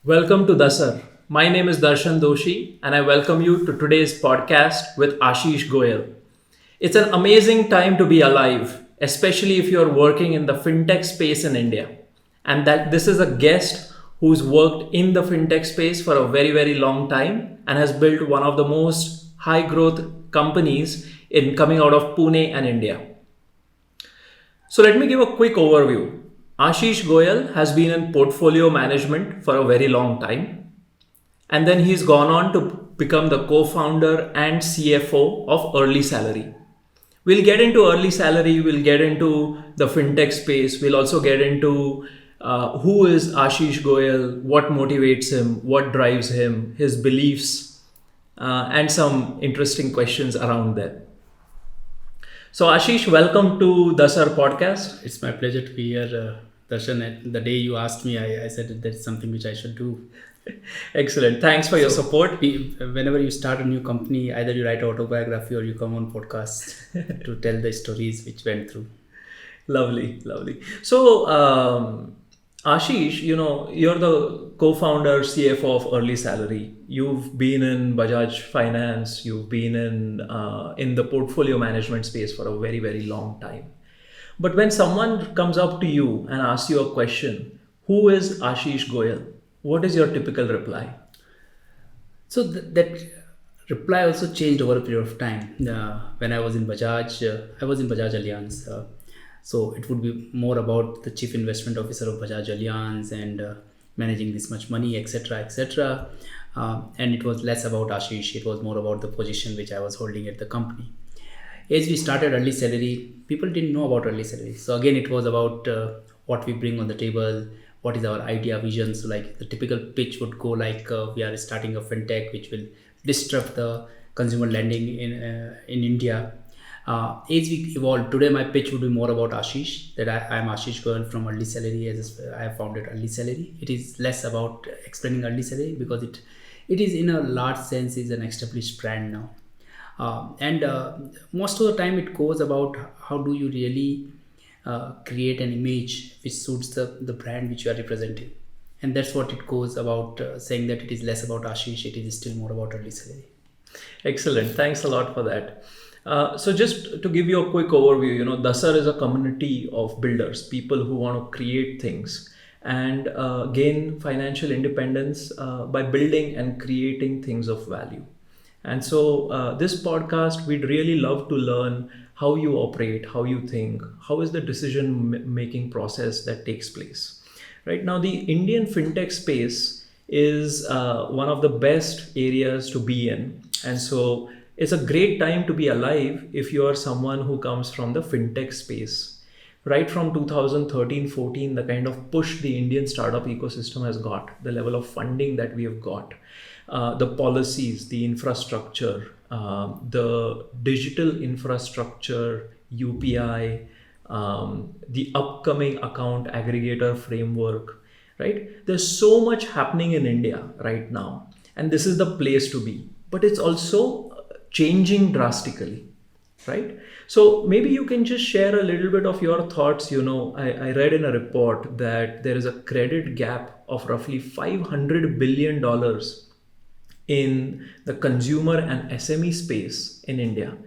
Welcome to DASAR. My name is Darshan Doshi and I welcome you to today's podcast with Ashish Goyal. It's an amazing time to be alive, especially if you're working in the fintech space in India. And that this is a guest who's worked in the fintech space for a very, very long time and has built one of the most high growth companies in coming out of Pune and India. So let me give a quick overview. Ashish Goyal has been in portfolio management for a very long time. And then he's gone on to become the co-founder and CFO of EarlySalary. We'll get into EarlySalary, we'll get into the fintech space, we'll also get into who is Ashish Goyal, what motivates him, what drives him, his beliefs, and some interesting questions around that. So Ashish, welcome to DASAR podcast. It's my pleasure to be here, Darshan. The day you asked me, I said that that's something which I should do. Excellent. Thanks for your support. Whenever you start a new company, either you write autobiography or you come on podcast to tell the stories which went through. Lovely, lovely. So, Ashish, you're the co-founder, CFO of EarlySalary. You've been in Bajaj Finance. You've been in the portfolio management space for a very, very long time. But when someone comes up to you and asks you a question, who is Ashish Goyal? What is your typical reply? So that reply also changed over a period of time. When I was in Bajaj, I was in Bajaj Allianz. So it would be more about the chief investment officer of Bajaj Allianz and managing this much money, etc., etc. And it was less about Ashish. It was more about the position which I was holding at the company. As we started EarlySalary, people didn't know about EarlySalary. So again, it was about what we bring on the table, what is our idea, vision. So like the typical pitch would go like we are starting a fintech which will disrupt the consumer lending in India. As we evolved, today my pitch would be more about Ashish, that I am Ashish Goyal from EarlySalary, as I have founded EarlySalary. It is less about explaining EarlySalary because it is in a large sense is an established brand now. And most of the time it goes about how do you really create an image which suits the brand which you are representing. And that's what it goes about, saying that it is less about Ashish, it is still more about EarlySalary. Excellent. Thanks a lot for that. So just to give you a quick overview, DASAR is a community of builders, people who want to create things and gain financial independence by building and creating things of value. And so this podcast, we'd really love to learn how you operate, how you think, how is the decision-making process that takes place. Right now, the Indian fintech space is one of the best areas to be in. And so it's a great time to be alive if you are someone who comes from the fintech space. Right from 2013-14, the kind of push the Indian startup ecosystem has got, the level of funding that we have got, the policies, the infrastructure, the digital infrastructure, UPI, the upcoming Account Aggregator Framework, right? There's so much happening in India right now, and this is the place to be. But it's also changing drastically, right? So maybe you can just share a little bit of your thoughts. I read in a report that there is a credit gap of roughly $500 billion in the consumer and SME space in India.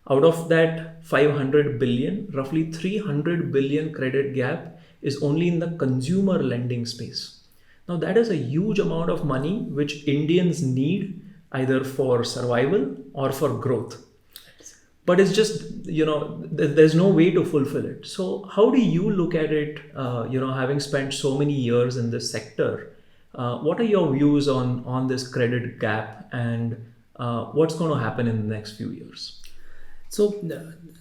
Out of that 500 billion, roughly 300 billion credit gap is only in the consumer lending space. Now that is a huge amount of money which Indians need either for survival or for growth. But it's just, there's no way to fulfill it. So how do you look at it, having spent so many years in this sector? What are your views on this credit gap and what's going to happen in the next few years? So,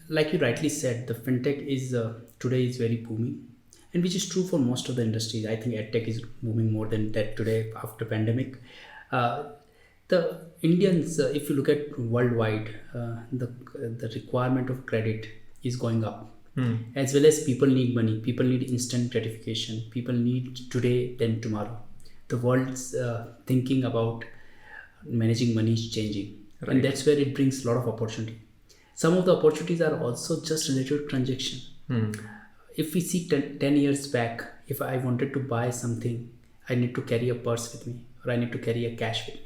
like you rightly said, the fintech is today is very booming, and which is true for most of the industries. I think edtech is booming more than that today after pandemic. The Indians, if you look at worldwide, the requirement of credit is going up. As well as people need money, people need instant gratification, people need today then tomorrow. The world's thinking about managing money is changing, right. And that's where it brings a lot of opportunity. Some of the opportunities are also just related to transaction. If we see 10 years back, if I wanted to buy something, I need to carry a purse with me, or I need to carry a cash with me.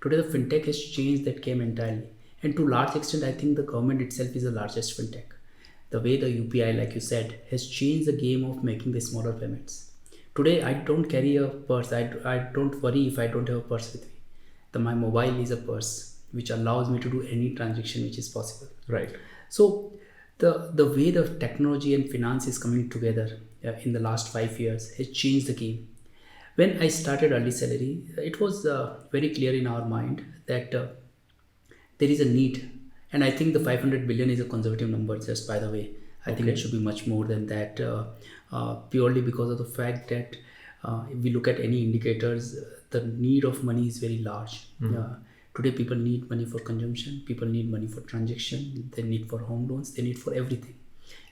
Today, the fintech has changed that game entirely. And to large extent, I think the government itself is the largest fintech. The way the UPI, like you said, has changed the game of making the smaller payments. Today, I don't carry a purse. I don't worry if I don't have a purse with me. My mobile is a purse which allows me to do any transaction which is possible. Right. So the way the technology and finance is coming together in the last 5 years has changed the game. When I started EarlySalary, it was very clear in our mind that there is a need, and I think the 500 billion is a conservative number. Just by the way, I think it should be much more than that, purely because of the fact that if we look at any indicators, the need of money is very large. Today, people need money for consumption. People need money for transaction. They need for home loans. They need for everything,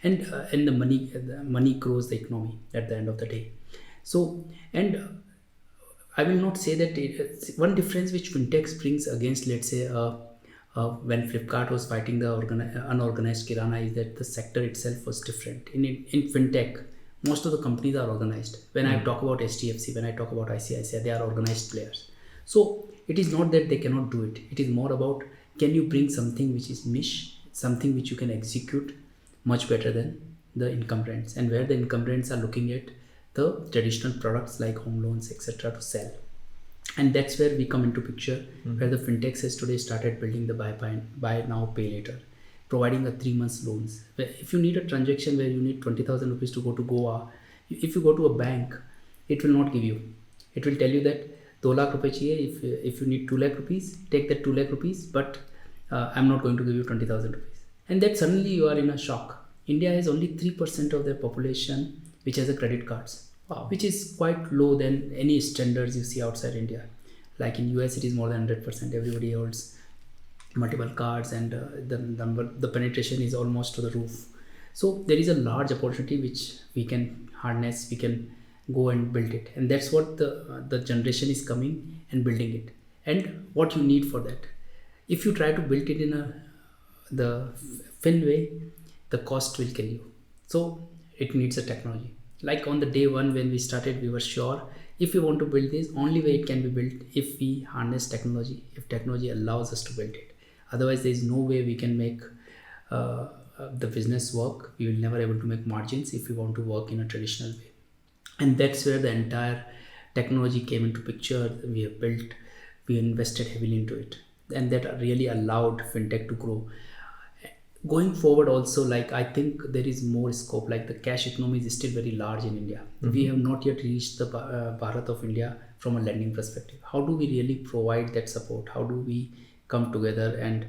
and the money grows the economy at the end of the day. So, and I will not say that one difference which fintech brings against, let's say, when Flipkart was fighting the unorganized kirana, is that the sector itself was different. In fintech, most of the companies are organized. When I talk about STFC, when I talk about ICICI, they are organized players. So it is not that they cannot do it. It is more about, can you bring something which is niche, something which you can execute much better than the incumbents, and where the incumbents are looking at the traditional products like home loans, etc. to sell. And that's where we come into picture, where the fintechs has today started building the buy now, pay later, providing a 3 months loans. If you need a transaction where you need 20,000 rupees to go to Goa, if you go to a bank, it will not give you. It will tell you that 2 lakh rupees chahiye. If you need 2 lakh rupees, take that 2 lakh rupees, but I'm not going to give you 20,000 rupees. And that suddenly you are in a shock. India has only 3% of their population which has a credit cards. Wow. Which is quite low than any standards you see outside India. Like in US, it is more than 100%. Everybody holds multiple cards, and the penetration is almost to the roof. So there is a large opportunity which we can harness. We can go and build it, and that's what the generation is coming and building it. And what you need for that, if you try to build it in the fin way, the cost will kill you. So it needs a technology. Like on the day one when we started, we were sure if we want to build this, only way it can be built if we harness technology, if technology allows us to build it. Otherwise, there is no way we can make the business work. We will never able to make margins if we want to work in a traditional way. And that's where the entire technology came into picture. We have built, we invested heavily into it, and that really allowed fintech to grow. Going forward also, like I think there is more scope. Like the cash economy is still very large in India. We have not yet reached the Bharat of India from a lending perspective. How do we really provide that support? How do we come together and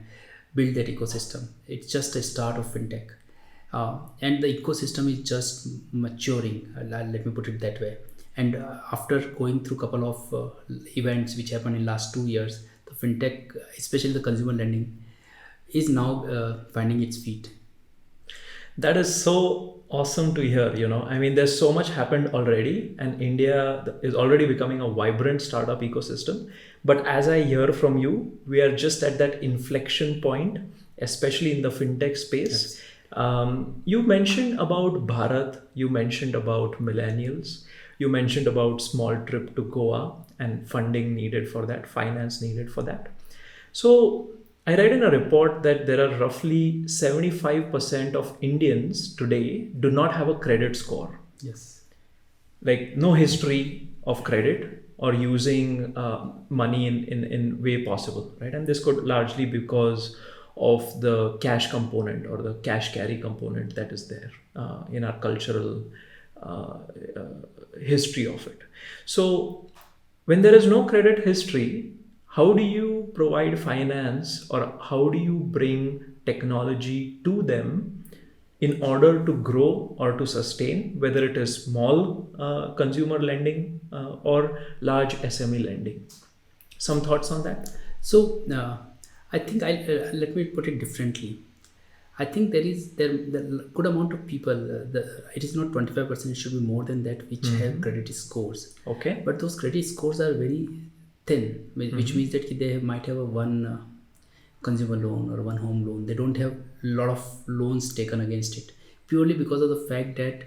build that ecosystem? It's just a start of fintech, and the ecosystem is just maturing. Let me put it that way. And after going through a couple of events which happened in last 2 years, the fintech, especially the consumer lending, is now finding its feet. That is so awesome to hear. I mean, there's so much happened already, and India is already becoming a vibrant startup ecosystem. But as I hear from you, we are just at that inflection point, especially in the fintech space. Yes. You mentioned about Bharat, you mentioned about millennials, you mentioned about small trip to Goa and funding needed for that, finance needed for that. So I read in a report that there are roughly 75% of Indians today do not have a credit score. Yes. Like no history of credit or using money in way possible, right? And this could largely because of the cash component or the cash carry component that is there in our cultural history of it. So when there is no credit history, how do you provide finance, or how do you bring technology to them in order to grow or to sustain, whether it is small consumer lending or large SME lending? Some thoughts on that? So I think let me put it differently. I think there good amount of people. It is not 25%; it should be more than that, which have credit scores. Okay. But those credit scores are very thin, which means that they might have a one consumer loan or one home loan. They don't have a lot of loans taken against it, purely because of the fact that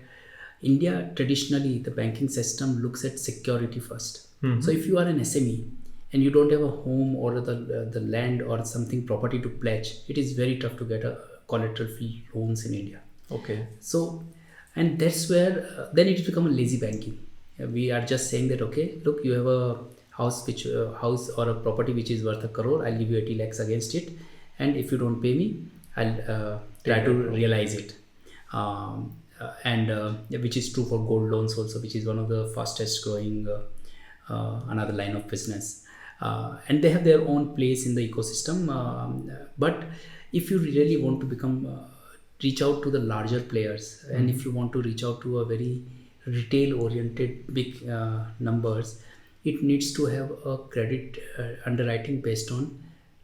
India traditionally, the banking system looks at security first. So if you are an SME and you don't have a home or the land or something property to pledge, it is very tough to get a collateral free loans in India. Okay. So, and that's where then it become a lazy banking. We are just saying that, okay, look, you have a house or a property which is worth 1 crore. I'll give you 80 lakhs against it, and if you don't pay me, I'll try to realize it. And which is true for gold loans also, which is one of the fastest growing another line of business. And they have their own place in the ecosystem. But if you really want to become reach out to the larger players, and if you want to reach out to a very retail oriented big numbers, it needs to have a credit underwriting based on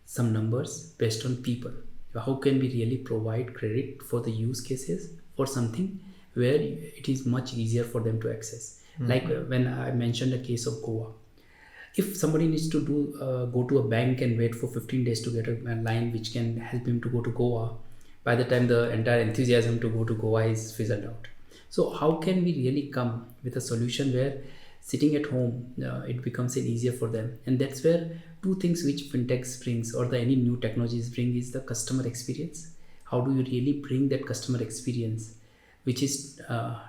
some numbers, based on people. How can we really provide credit for the use cases for something where it is much easier for them to access? Like when I mentioned a case of Goa, if somebody needs to go to a bank and wait for 15 days to get a line which can help him to go to Goa, by the time the entire enthusiasm to go to Goa is fizzled out. So how can we really come with a solution where sitting at home, it becomes easier for them? And that's where two things which FinTech brings, or any new technologies bring, is the customer experience. How do you really bring that customer experience, which is a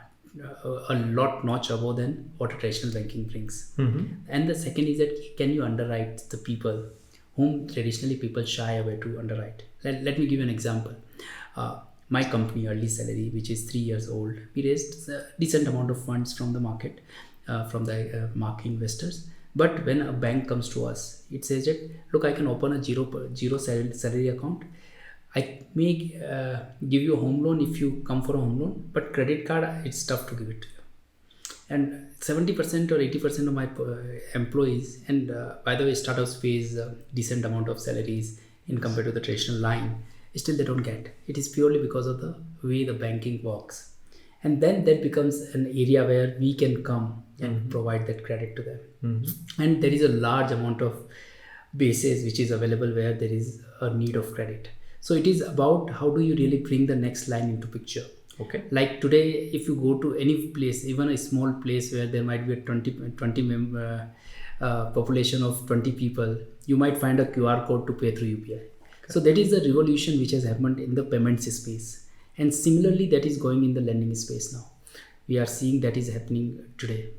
lot notch above than what a traditional banking brings. And the second is that can you underwrite the people whom traditionally people shy away to underwrite. Let me give you an example. My company, EarlySalary, which is 3 years old, we raised a decent amount of funds from the market, from the market investors. But when a bank comes to us, it says that, look, I can open a zero salary account. I may give you a home loan if you come for a home loan, but credit card, it's tough to give it to you. And 70% or 80% of my employees, and by the way, startups pays a decent amount of salaries in compared to the traditional line, still they don't get. It is purely because of the way the banking works. And then that becomes an area where we can come and provide that credit to them. And there is a large amount of bases which is available where there is a need of credit. So it is about how do you really bring the next line into picture. Okay. Like today, if you go to any place, even a small place where there might be a 20 member population of 20 people, you might find a QR code to pay through UPI. Okay. So that is the revolution which has happened in the payments space. And similarly, that is going in the lending space now. We are seeing that is happening today.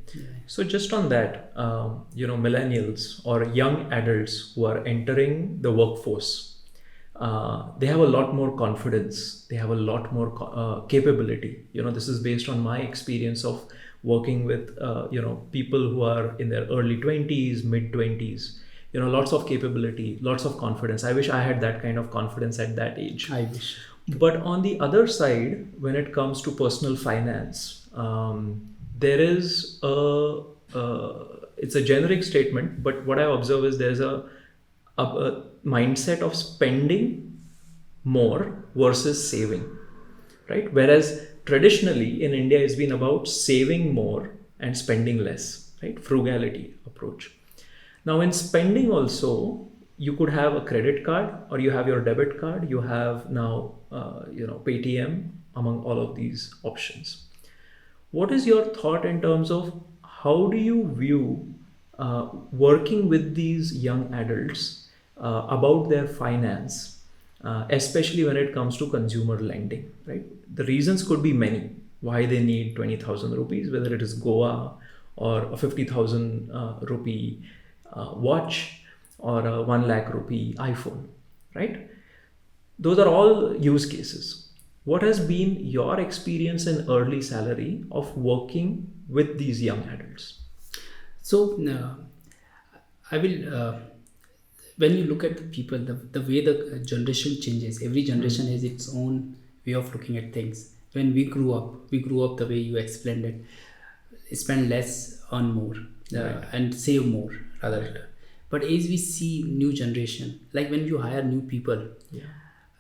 So just on that, millennials or young adults who are entering the workforce, they have a lot more confidence. They have a lot more capability. This is based on my experience of working with, people who are in their early 20s, mid 20s. Lots of capability, lots of confidence. I wish I had that kind of confidence at that age. I wish. But on the other side, when it comes to personal finance, there is it's a generic statement, but what I observe is there's a mindset of spending more versus saving, right? Whereas traditionally in India, it's been about saving more and spending less, right? Frugality approach. Now in spending also, you could have a credit card or you have your debit card. You have now, Paytm among all of these options. What is your thought in terms of how do you view working with these young adults about their finance, especially when it comes to consumer lending, right? The reasons could be many why they need 20,000 rupees, whether it is Goa or a 50,000 rupee watch or a 1 lakh rupee iPhone, right? Those are all use cases. What has been your experience in EarlySalary of working with these young adults? So I will, when you look at the people, the way the generation changes, every generation has its own way of looking at things. When we grew up the way you explained it, spend less, earn more, and save more rather. Right. But as we see new generation, like when you hire new people,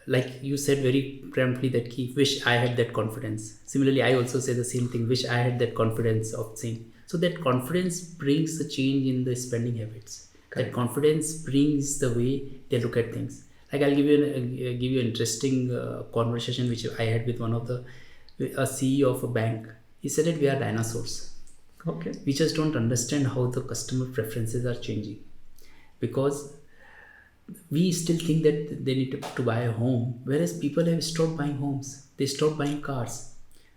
like you said very promptly that wish I had that confidence. Similarly, I also say the same thing, wish I had that confidence of saying. So that confidence brings a change in the spending habits. Correct. That confidence brings the way they look at things. Like I'll give you an interesting conversation which I had with one of a CEO of a bank. He said that we are dinosaurs. Okay. We just don't understand how the customer preferences are changing, because we still think that they need to buy a home, whereas people have stopped buying homes. They stopped buying cars.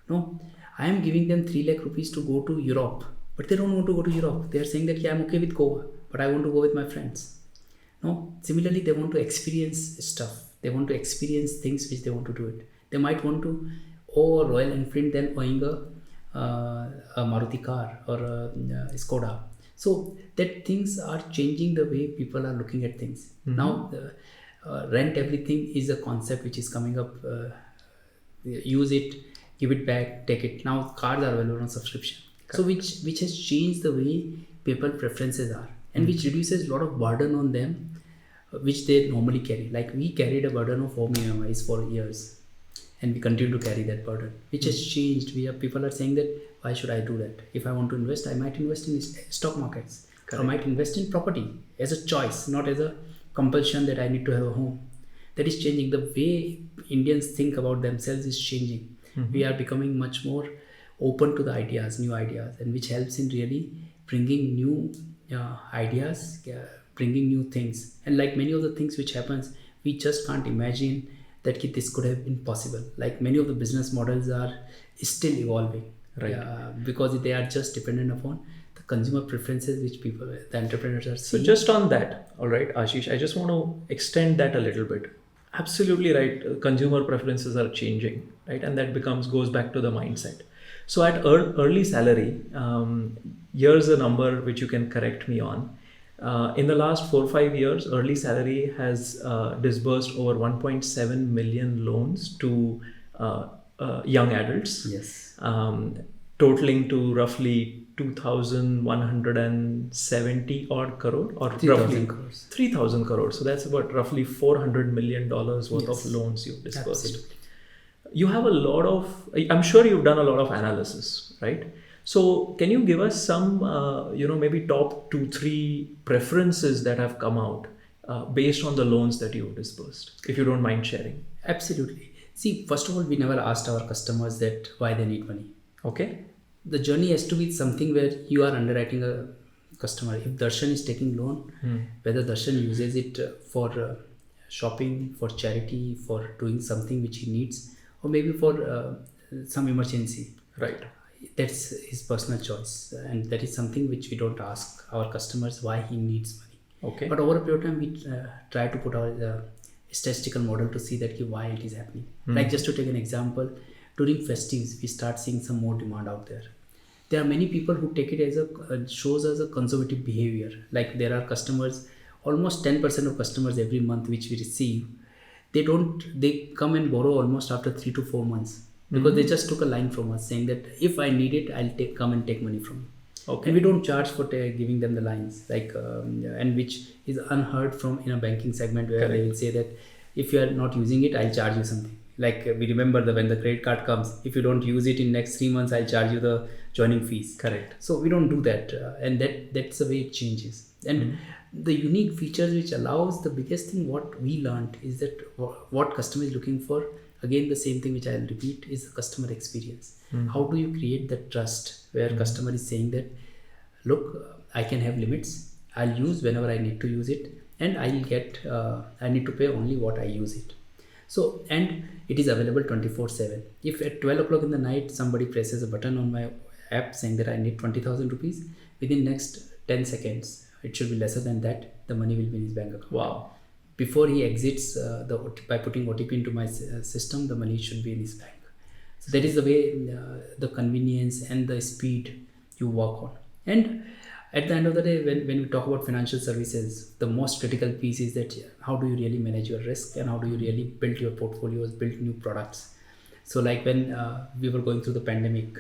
No, I am giving them 3 lakh rupees to go to Europe, but they don't want to go to Europe. They are saying that, yeah, I'm okay with Goa, but I want to go with my friends. No, similarly, they want to experience stuff. They want to experience things which they want to do it. They might want to owe a Royal Enfield than owing a Maruti car or a Skoda. So that things are changing the way people are looking at things. Now, rent everything is a concept which is coming up. Use it, give it back, take it. Now cars are available on subscription. So which has changed the way people preferences are, and which reduces a lot of burden on them, which they normally carry. Like we carried a burden of home EMIs for years, and we continue to carry that burden, which has changed. People are saying that, why should I do that? If I want to invest, I might invest in stock markets. Correct. Or might invest in property as a choice, not as a compulsion that I need to have a home. That is changing. The way Indians think about themselves is changing. We are becoming much more open to the ideas, new ideas, and which helps in really bringing new ideas, bringing new things. And like many of the things which happens, we just can't imagine that this could have been possible. Like many of the business models are still evolving, right? Because they are just dependent upon the consumer preferences which the entrepreneurs are seeing. So just on that, all right, Ashish, I just want to extend that a little bit. Absolutely right. Consumer preferences are changing, right? And that goes back to the mindset. So at EarlySalary, here's a number which you can correct me on. In the last 4 or 5 years, EarlySalary has disbursed over 1.7 million loans to young adults. Yes. Totaling to roughly 2,170 odd crore, or 3,000 crores. 3,000 crores. So that's about roughly $400 million worth of loans you've disbursed. Absolutely. You have a lot of, I'm sure you've done a lot of analysis, right? So can you give us some, maybe top 2-3 preferences that have come out based on the loans that you've disbursed, if you don't mind sharing? Absolutely. See, first of all, we never asked our customers that why they need money. Okay. The journey has to be something where you are underwriting a customer. If Darshan is taking loan, whether Darshan uses it for shopping, for charity, for doing something which he needs, or maybe for some emergency. Right. That's his personal choice, and that is something which we don't ask our customers why he needs money. Okay. But over a period of time, we try to put our statistical model to see that why it is happening. Like just to take an example, during festives, we start seeing some more demand out there. There are many people who take it as shows as a conservative behavior. Like there are customers, almost 10% of customers every month which we receive, they come and borrow almost after 3 to 4 months, because they just took a line from us saying that if I need it, I'll come and take money from you. Okay. And we don't charge for giving them the lines, like and which is unheard from in a banking segment, where they will say that if you are not using it, I'll charge you something. Like we remember when the credit card comes, if you don't use it in next 3 months, I'll charge you the joining fees. Correct. So we don't do that, and that's the way it changes. And the unique features which allows, the biggest thing what we learned is that what customer is looking for, again the same thing which I'll repeat, is the customer experience. How do you create that trust where customer is saying that, look, I can have limits, I'll use whenever I need to use it, and I'll get I need to pay only what I use it. So, and it is available 24/7. If at 12 o'clock in the night somebody presses a button on my app saying that I need 20,000 rupees, within next 10 seconds, it should be lesser than that, the money will be in his bank account. Wow. Before he exits by putting OTP into my system, the money should be in his bank. So that is the way, the convenience and the speed you work on. And at the end of the day, when we talk about financial services, the most critical piece is that how do you really manage your risk, and how do you really build your portfolios, build new products. So like when we were going through the pandemic,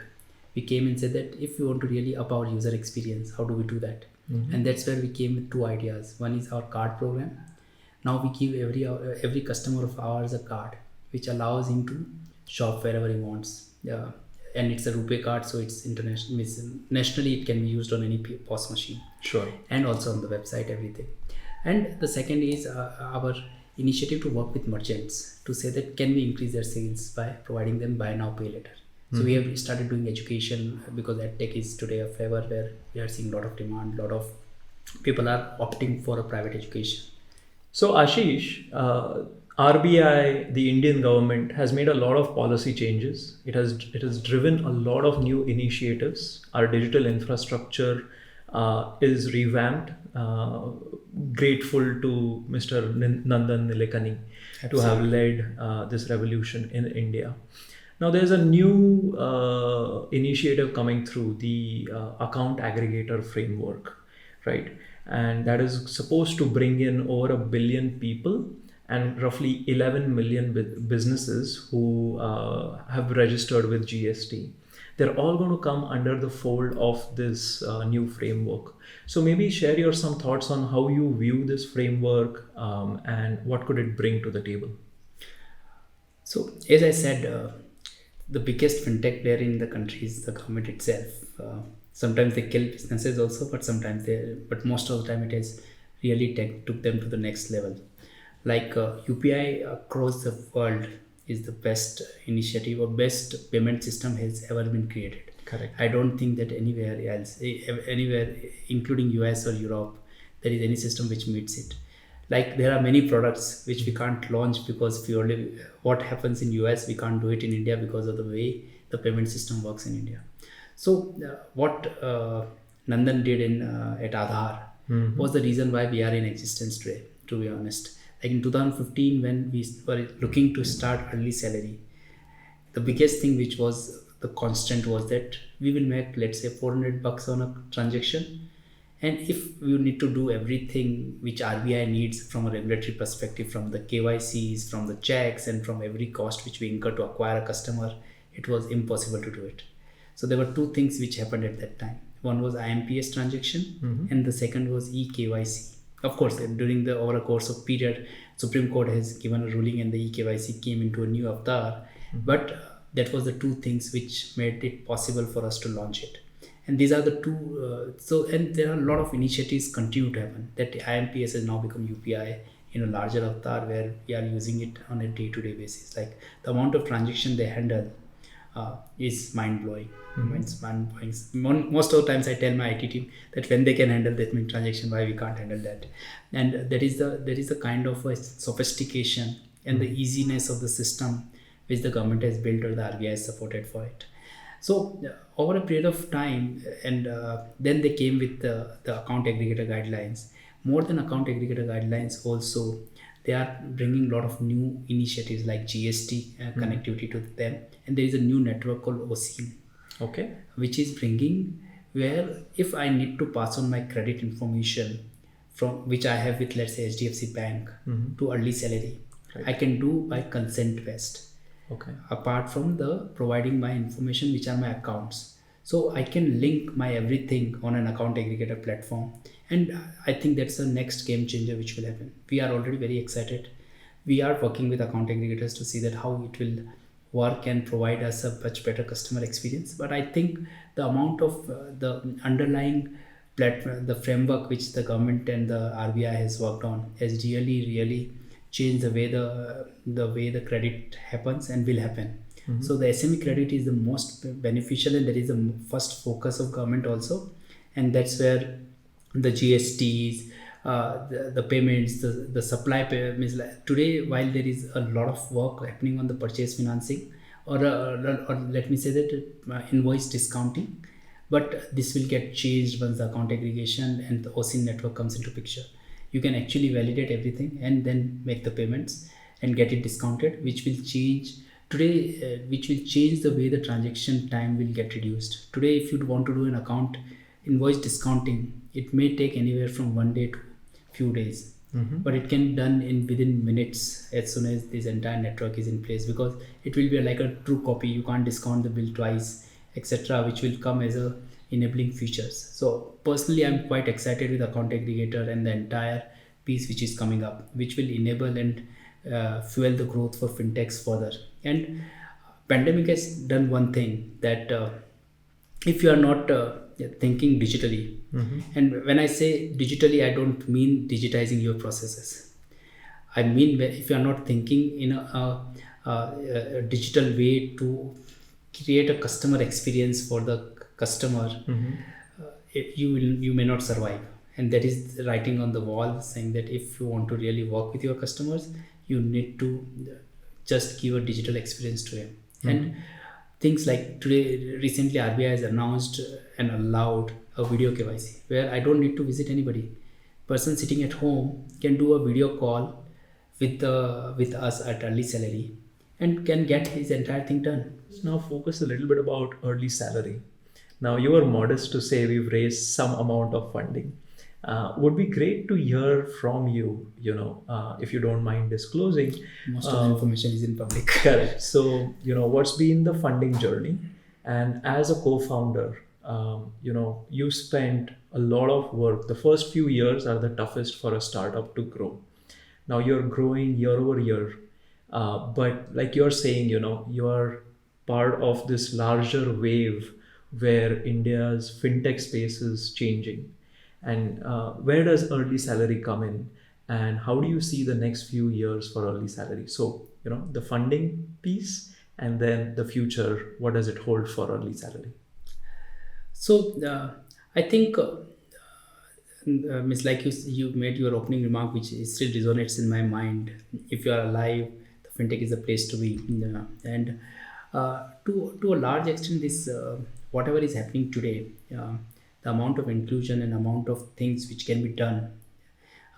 we came and said that if we want to really up our user experience, how do we do that? And that's where we came with 2 ideas. One is our card program. Now we give every customer of ours a card which allows him to shop wherever he wants. And it's a RuPay card, so it's international. Nationally, it can be used on any POS machine. Sure. And also on the website, everything. And the second is our initiative to work with merchants to say that can we increase their sales by providing them buy now, pay later. So we have started doing education because EdTech is today a flavor where we are seeing a lot of demand, a lot of people are opting for a private education. So, Ashish, RBI, the Indian government, has made a lot of policy changes. It has driven a lot of new initiatives. Our digital infrastructure is revamped. Grateful to Mr. Nandan Nilekani to have led this revolution in India. Now, there's a new initiative coming through, the Account Aggregator Framework, right? And that is supposed to bring in over 1 billion people and roughly 11 million businesses who have registered with GST. They're all going to come under the fold of this new framework. So maybe share your some thoughts on how you view this framework and what could it bring to the table. So as I said, the biggest fintech player in the country is the government itself. Sometimes they kill businesses also, but most of the time it has really took them to the next level. Like UPI across the world is the best initiative or best payment system has ever been created. Correct. I don't think that anywhere else, anywhere including US or Europe, there is any system which meets it. Like there are many products which we can't launch because what happens in US we can't do it in India because of the way the payment system works in India. So what Nandan did at Aadhaar was the reason why we are in existence today, to be honest. Like in 2015 when we were looking to start EarlySalary, the biggest thing which was the constant was that we will make, let's say, $400 on a transaction. And if we need to do everything which RBI needs from a regulatory perspective, from the KYCs, from the checks, and from every cost which we incur to acquire a customer, it was impossible to do it. So there were two things which happened at that time. One was IMPS transaction, and the second was eKYC. Of course, over a course of period, Supreme Court has given a ruling and the eKYC came into a new avatar. But that was the two things which made it possible for us to launch it. And these are the two. And there are a lot of initiatives continue to happen. That IMPS has now become UPI in a larger avatar where we are using it on a day-to-day basis. Like the amount of transaction they handle is mind-blowing. It's mind-blowing. Most of the times I tell my IT team that when they can handle that many transaction, why we can't handle that. And there is a kind of a sophistication and the easiness of the system which the government has built or the RBI has supported for it. So over a period of time, and then they came with the account aggregator guidelines. More than account aggregator guidelines, also they are bringing a lot of new initiatives like GST connectivity to them, and there is a new network called OSIN, which is bringing where if I need to pass on my credit information from which I have with, let's say, HDFC Bank to EarlySalary, I can do by consent based. Apart from the providing my information which are my accounts, so I can link my everything on an account aggregator platform, and I think that's the next game changer which will happen. We are already very excited. We are working with account aggregators to see that how it will work and provide us a much better customer experience. But I think the amount of the underlying platform, the framework which the government and the RBI has worked on has really change the way the credit happens and will happen. So the SME credit is the most beneficial, and that is the first focus of government also, and that's where the GSTs, the payments, the supply payments. Today, while there is a lot of work happening on the purchase financing or let me say that invoice discounting, but this will get changed once the account aggregation and the OSIN network comes into picture. You can actually validate everything and then make the payments and get it discounted, which will change the way the transaction time will get reduced. Today, if you want to do an account invoice discounting, it may take anywhere from 1 day to few days, but it can be done within minutes as soon as this entire network is in place, because it will be like a true copy. You can't discount the bill twice, etc., which will come as a enabling features. So personally, I'm quite excited with account aggregator and the entire piece which is coming up, which will enable and fuel the growth for fintechs further. And pandemic has done one thing, that if you are not thinking digitally, and when I say digitally, I don't mean digitizing your processes. I mean if you are not thinking in a digital way to create a customer experience for the customer, you may not survive. And that is the writing on the wall saying that if you want to really work with your customers, you need to just give a digital experience to him. And things like today, recently RBI has announced and allowed a video KYC where I don't need to visit anybody. Person sitting at home can do a video call with us at EarlySalary and can get his entire thing done. Let's now focus a little bit about early salary. Now, you are modest to say we've raised some amount of funding. Would be great to hear from you, if you don't mind disclosing. Most of the information is in public. Correct. So, what's been the funding journey? And as a co-founder, you spent a lot of work. The first few years are the toughest for a startup to grow. Now you're growing year over year. But like you're saying, you're part of this larger wave where India's fintech space is changing. And where does EarlySalary come in? And how do you see the next few years for EarlySalary? So, the funding piece and then the future, what does it hold for EarlySalary? So I think, Miss, like you made your opening remark, which still resonates in my mind. If you are alive, the fintech is a place to be. And to a large extent, this whatever is happening today, the amount of inclusion and amount of things which can be done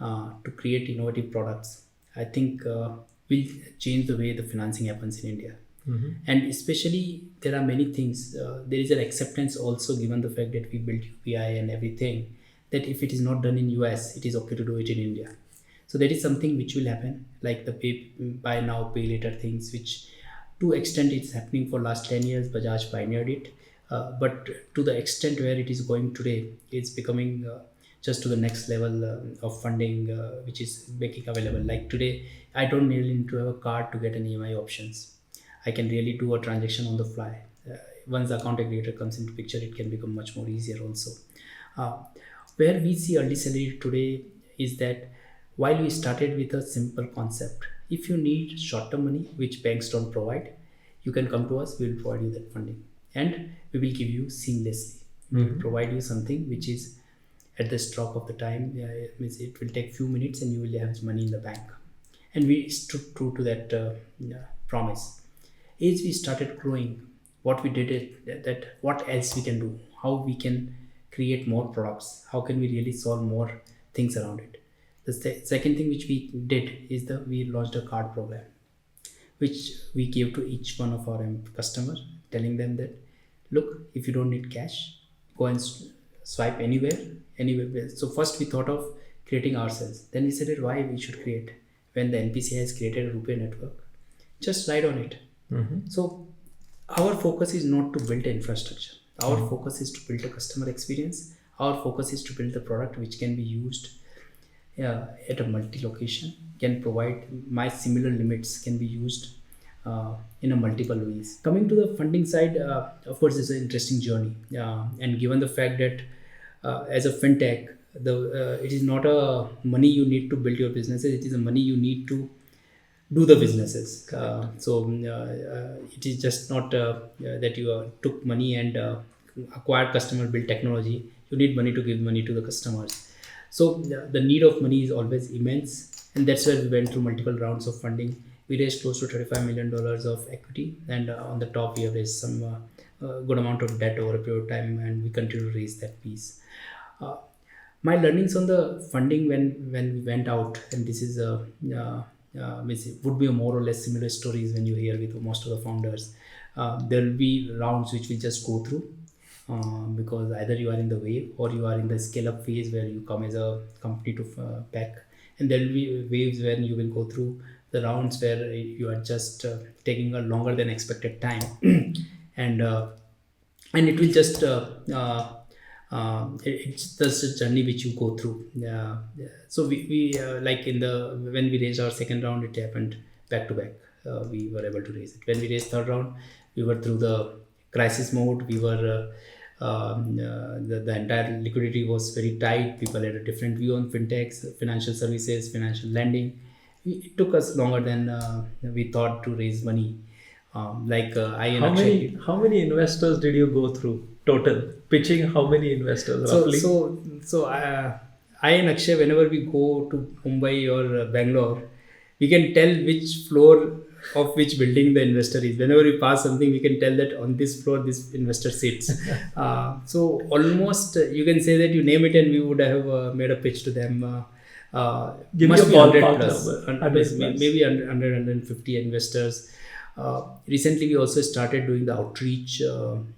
to create innovative products, I think will change the way the financing happens in India. And especially there are many things. There is an acceptance also, given the fact that we built UPI and everything, that if it is not done in US, it is okay to do it in India. So that is something which will happen, like the buy now, pay later things, which to extent it's happening for last 10 years. Bajaj pioneered it. But to the extent where it is going today, it's becoming just to the next level of funding, which is making available. Like today, I don't really need to have a card to get an EMI options. I can really do a transaction on the fly. Once the account aggregator comes into picture, it can become much more easier also. Where we see EarlySalary today is that while we started with a simple concept, if you need short-term money, which banks don't provide, you can come to us, we will provide you that funding. And we will give you seamlessly. We will provide you something which is at the stroke of the time. It will take few minutes and you will have money in the bank. And we stood true to that promise. As we started growing, what we did is that what else we can do, how we can create more products, how can we really solve more things around it. The second thing which we did is we launched a card program, which we gave to each one of our customers, telling them that, look, if you don't need cash, go and swipe anywhere. So first we thought of creating ourselves. Then we said that why we should create. When the NPCI has created a RuPay network, just ride on it. So our focus is not to build an infrastructure. Our focus is to build a customer experience. Our focus is to build a product which can be used at a multi-location, can provide my similar limits can be used in a multiple ways. Coming to the funding side, of course, it's an interesting journey. And given the fact that as a fintech, it is not a money you need to build your businesses, it is a money you need to do the businesses. It is just not that you took money and acquired customer, build technology. You need money to give money to the customers. So the need of money is always immense, and that's where we went through multiple rounds of funding. We raised close to $35 million of equity, and on the top we have raised some good amount of debt over a period of time, and we continue to raise that piece. My learnings on the funding when we went out, and this is would be a more or less similar stories when you hear with most of the founders. There will be rounds which will just go through because either you are in the wave or you are in the scale up phase where you come as a company to back, and there will be waves when you will go through the rounds where you are just taking a longer than expected time and it will just it's just a journey which you go through. So we like when we raised our second round, it happened back to back. We were able to raise it. When we raised third round, we were through the crisis mode. We were the entire liquidity was very tight. People had a different view on fintechs, financial services, financial lending. It took us longer than we thought to raise money. I and How Akshay. many investors did you go through total? Pitching how many investors So, roughly? so, so I and Akshay, whenever we go to Mumbai or Bangalore, we can tell which floor of which building the investor is. Whenever we pass something, we can tell that on this floor this investor sits. So almost you can say that you name it, and we would have made a pitch to them. Give me a Must be 100 ballpark plus, number. 100 plus. maybe 150 investors. Recently, we also started doing the outreach.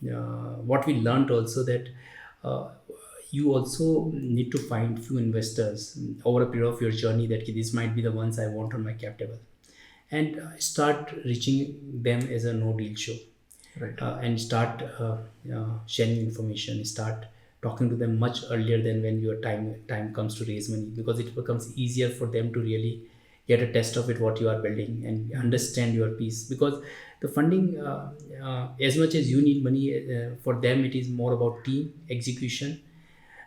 What we learned also that uh, you also need to find few investors over a period of your journey that "Okay, this might be the ones I want on my cap table, and start reaching them as a no deal show, Right. and start sharing information, start talking to them much earlier than when your time comes to raise money, because it becomes easier for them to really get a test of it what you are building and understand your piece. Because the funding, as much as you need money, for them it is more about team execution,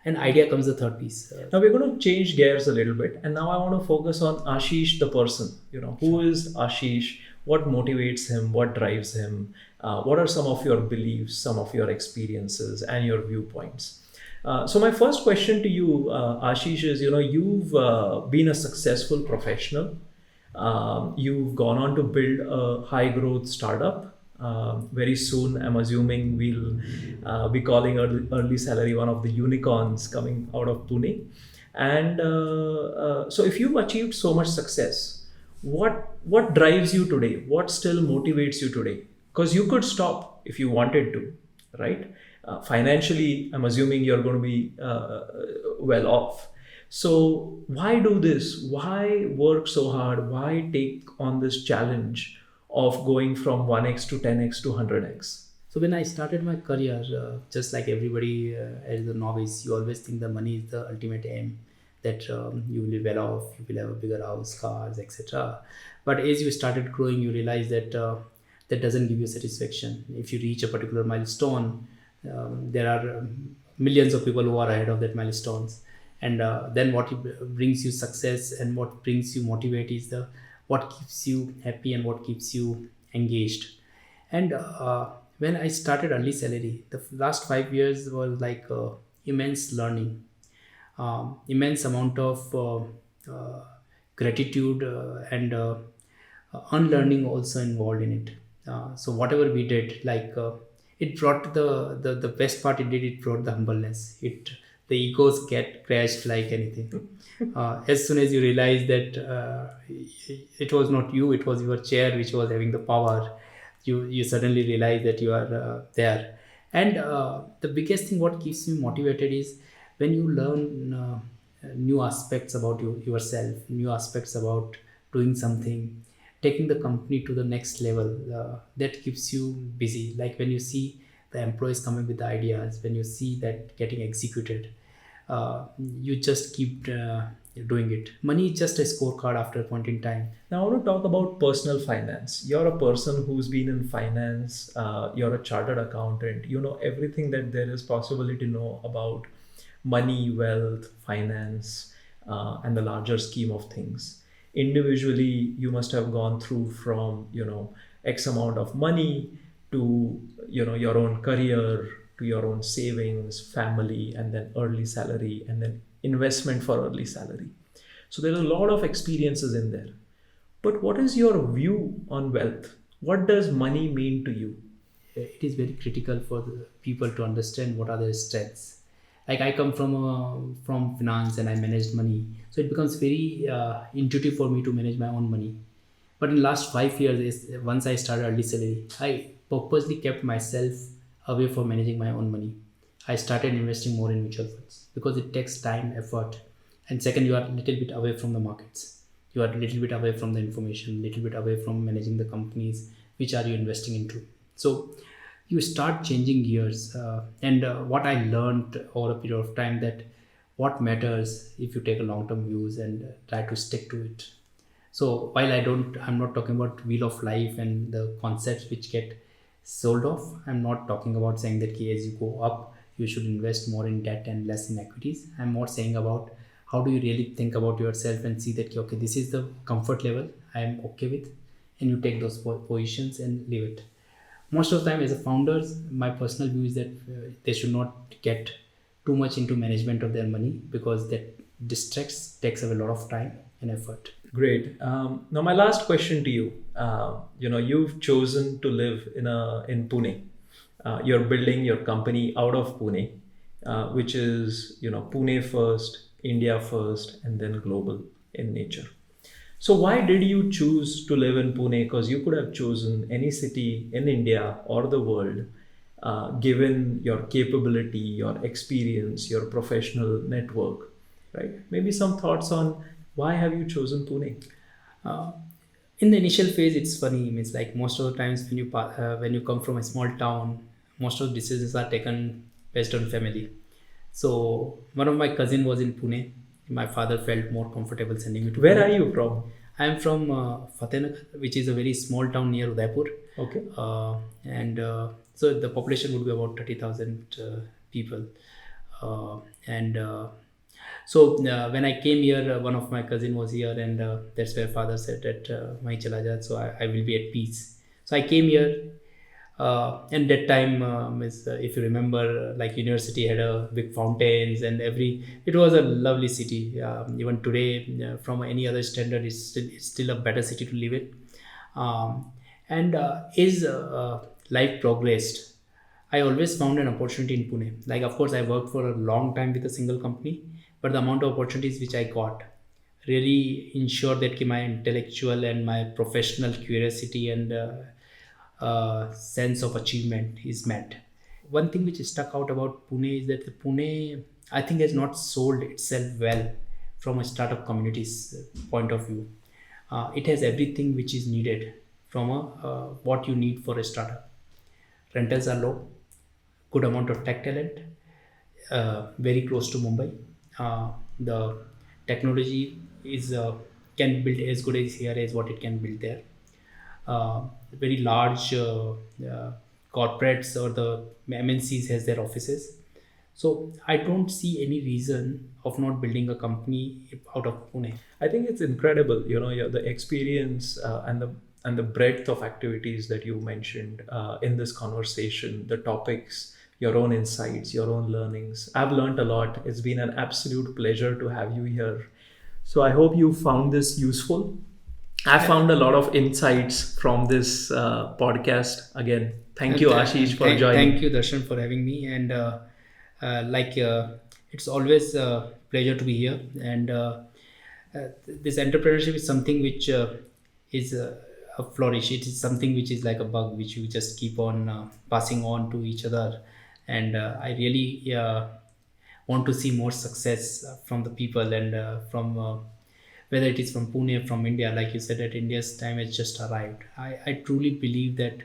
and idea comes the third piece. Now we're going to change gears a little bit, and now I want to focus on Ashish, the person. Who is Ashish? What motivates him? What drives him? What are some of your beliefs, some of your experiences, and your viewpoints? So my first question to you, Ashish, is you've been a successful professional. You've gone on to build a high growth startup. Very soon, I'm assuming we'll be calling EarlySalary one of the unicorns coming out of Pune. And so, if you've achieved so much success, what drives you today? What still motivates you today? Because you could stop if you wanted to, right? Financially, I'm assuming you're going to be well off. So why do this? Why work so hard? Why take on this challenge of going from 1x to 10x to 100x? So when I started my career, just like everybody, as a novice, you always think the money is the ultimate aim, that you will be well off, you will have a bigger house, cars, etc. But as you started growing, you realize that that doesn't give you satisfaction. If you reach a particular milestone, there are millions of people who are ahead of that milestones, and then what brings you success and what brings you motivate is the what keeps you happy and what keeps you engaged. And when I started EarlySalary, the last 5 years was like immense learning, immense amount of gratitude, and unlearning also involved in it. So whatever we did, like it brought the best part. It brought the humbleness. The egos get crashed like anything. As soon as you realize that it was not you, it was your chair which was having the power, you suddenly realize that you are there. And the biggest thing what keeps me motivated is when you learn new aspects about yourself, new aspects about doing something, taking the company to the next level. That keeps you busy. Like when you see the employees coming with the ideas, when you see that getting executed, you just keep doing it. Money is just a scorecard after a point in time. Now, I want to talk about personal finance. You're a person who's been in finance, you're a chartered accountant, you know everything that there is possibly to know about money, wealth, finance, and the larger scheme of things. Individually, you must have gone through from, X amount of money to, your own career, to your own savings, family, and then EarlySalary, and then investment for EarlySalary. So there are a lot of experiences in there. But what is your view on wealth? What does money mean to you? It is very critical for the people to understand what are their strengths. Like I come from finance and I managed money, so it becomes very intuitive for me to manage my own money. But in last 5 years, once I started EarlySalary, I purposely kept myself away from managing my own money. I started investing more in mutual funds because it takes time, effort, and second, you are a little bit away from the markets. You are a little bit away from the information, little bit away from managing the companies which are you investing into. So you start changing gears, and what I learned over a period of time, that what matters if you take a long-term views and try to stick to it. So while I'm not talking about wheel of life and the concepts which get sold off. I'm not talking about saying that okay, as you go up, you should invest more in debt and less in equities. I'm more saying about how do you really think about yourself and see that okay, this is the comfort level I'm okay with. and you take those positions and leave it. Most of the time, as a founders, my personal view is that they should not get too much into management of their money, because that distracts, takes up a lot of time and effort. Great. Now, my last question to you. You've chosen to live in Pune. You're building your company out of Pune, which is Pune first, India first, and then global in nature. So why did you choose to live in Pune? Because you could have chosen any city in India or the world, given your capability, your experience, your professional network, right? Maybe some thoughts on why have you chosen Pune? Uh, in the initial phase, it's funny. It's like most of the times when you come from a small town, most of the decisions are taken based on family. So one of my cousin was in Pune. My father felt more comfortable sending me to Where Pune. are you from? I am from Fatehnagar, which is a very small town near Udaipur. Okay. And so the population would be about 30,000 people. And when I came here, one of my cousin was here, and that's where father said that "Mahi chala ja," so I will be at peace. So I came here, and that time, if you remember, like university had a big fountains and it was a lovely city. Even today, from any other standard, it's still a better city to live in. And as life progressed, I always found an opportunity in Pune. Like, of course, I worked for a long time with a single company, but the amount of opportunities which I got really ensured that my intellectual and my professional curiosity and sense of achievement is met. One thing which stuck out about Pune is that Pune, I think, has not sold itself well from a startup community's point of view. It has everything which is needed from what you need for a startup. Rentals are low, good amount of tech talent, very close to Mumbai. The technology is can build as good as here as what it can build there. Very large corporates or the MNCs has their offices. So I don't see any reason of not building a company out of Pune. I think it's incredible, the experience and the breadth of activities that you mentioned in this conversation, the topics, your own insights, your own learnings. I've learned a lot. It's been an absolute pleasure to have you here. So I hope you found this useful. I found a lot of insights from this podcast. Again, thank you, Ashish, for joining. Thank you, Darshan, for having me. And it's always a pleasure to be here. And this entrepreneurship is something which is a flourish. It is something which is like a bug which you just keep on passing on to each other. And I really want to see more success from the people and from whether it is from Pune, from India. Like you said, that India's time has just arrived. I truly believe that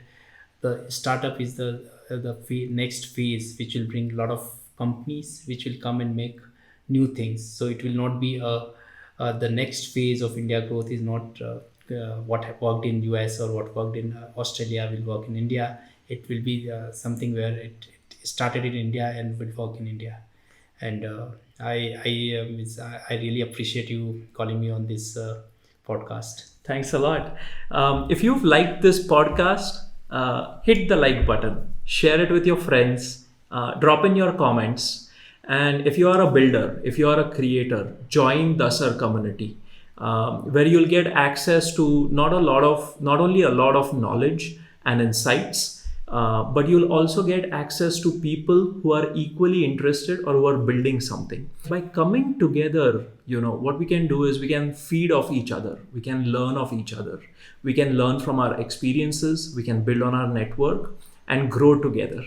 the startup is the next phase, which will bring a lot of companies which will come and make new things. So it will not be the next phase of India growth is not what worked in US or what worked in Australia will work in India. It will be something where it started in India and will work in India. And I really appreciate you calling me on this podcast. Thanks a lot. If you've liked this podcast, hit the like button, share it with your friends, drop in your comments. And if you are a builder, if you are a creator, join DASAR community, where you'll get access to not only a lot of knowledge and insights, but you'll also get access to people who are equally interested or who are building something. By coming together, what we can do is we can feed off each other. We can learn of each other. We can learn from our experiences. We can build on our network and grow together.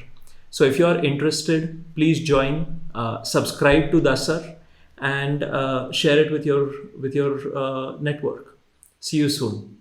So if you are interested, please join, subscribe to DASAR, and share it with your network. See you soon.